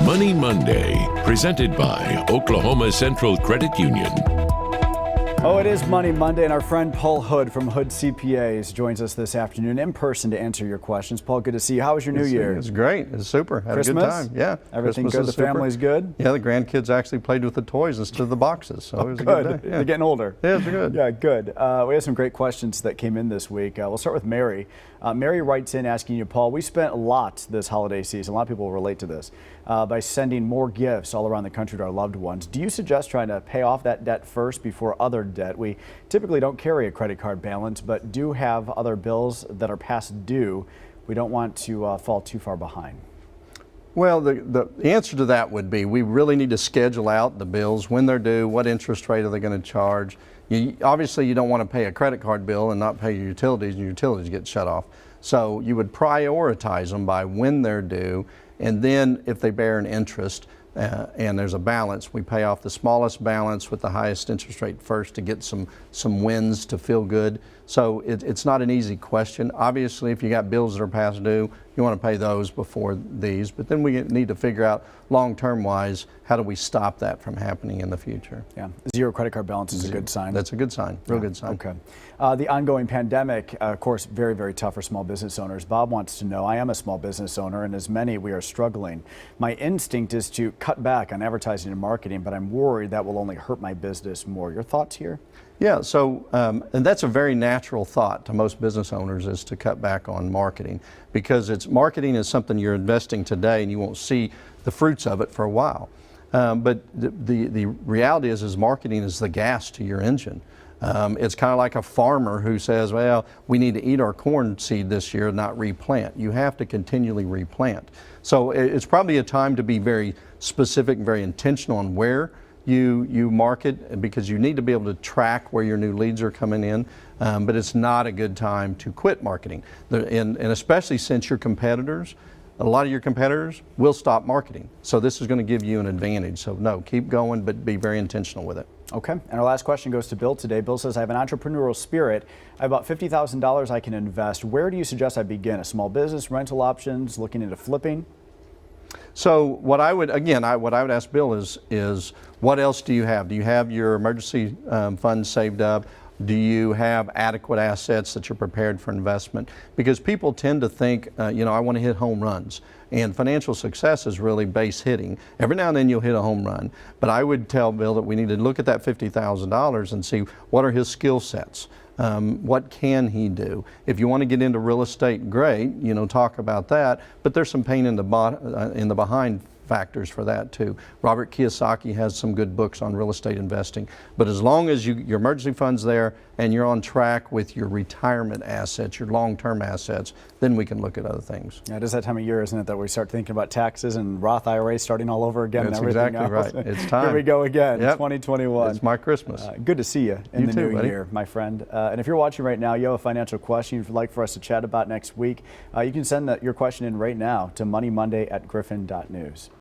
Money Monday, presented by Oklahoma Central Credit Union. Oh, it is Money Monday, and our friend Paul Hood from Hood CPAs joins us this afternoon in person to answer your questions. Paul, good to see you. How was your New Year? It's great. It's super. Had Christmas? a good time. Yeah. Everything Christmas good? The family's good? Yeah, the grandkids actually played with the toys instead of the boxes, so it was a good day. Yeah. They're getting older. Yeah, they're good. Yeah, good. We have some great questions that came in this week. We'll start with Mary. Mary writes in asking you, Paul, we spent a lot this holiday season, a lot of people will relate to this, by sending more gifts all around the country to our loved ones. Do you suggest trying to pay off that debt first before other debt? We typically don't carry a credit card balance, but do have other bills that are past due. We don't want to fall too far behind. Well, the answer to that would be we really need to schedule out the bills, when they're due, what interest rate are they going to charge. Obviously, you don't want to pay a credit card bill and not pay your utilities, and your utilities get shut off. So you would prioritize them by when they're due, and then if they bear an interest and there's a balance, we pay off the smallest balance with the highest interest rate first to get some wins to feel good. So it's not an easy question. Obviously, if you got bills that are past due, you want to pay those before these, but then we need to figure out long-term wise, how do we stop that from happening in the future? Yeah, zero credit card balance is a good sign. That's a good sign, real good sign. Okay. The ongoing pandemic, of course, very, very tough for small business owners. Bob wants to know, I am a small business owner, and as many, we are struggling. My instinct is to cut back on advertising and marketing, but I'm worried that will only hurt my business more. Your thoughts here? Yeah, so and that's a very natural thought to most business owners, is to cut back on marketing, because marketing is something you're investing today and you won't see the fruits of it for a while. But the reality is marketing is the gas to your engine. It's kind of like a farmer who says, well, we need to eat our corn seed this year, not replant. You have to continually replant. So it's probably a time to be very specific and very intentional on where you market, because you need to be able to track where your new leads are coming in, but it's not a good time to quit marketing. And especially since your competitors, a lot of your competitors will stop marketing. So this is going to give you an advantage. So no, keep going, but be very intentional with it. Okay, and our last question goes to Bill today. Bill says, I have an entrepreneurial spirit. I have about $50,000 I can invest. Where do you suggest I begin? A small business, rental options, looking into flipping? So what I would ask Bill is what else do you have? Do you have your emergency fund saved up? Do you have adequate assets that you're prepared for investment? Because people tend to think, I want to hit home runs. And financial success is really base hitting. Every now and then you'll hit a home run. But I would tell Bill that we need to look at that $50,000 and see what are his skill sets. What can he do? If you want to get into real estate, great, talk about that. But there's some pain in the behind factors for that too. Robert Kiyosaki has some good books on real estate investing. But as long as your emergency fund's there and you're on track with your retirement assets, your long-term assets, then we can look at other things. Yeah, it is that time of year, isn't it, that we start thinking about taxes and Roth IRAs starting all over again. That's and everything exactly else. Right. It's time. Here we go again, Yep. 2021. It's my Christmas. Good to see you in the too, new buddy. year, my friend. And if you're watching right now, you have a financial question you'd like for us to chat about next week, you can send your question in right now to moneymonday@griffin.news.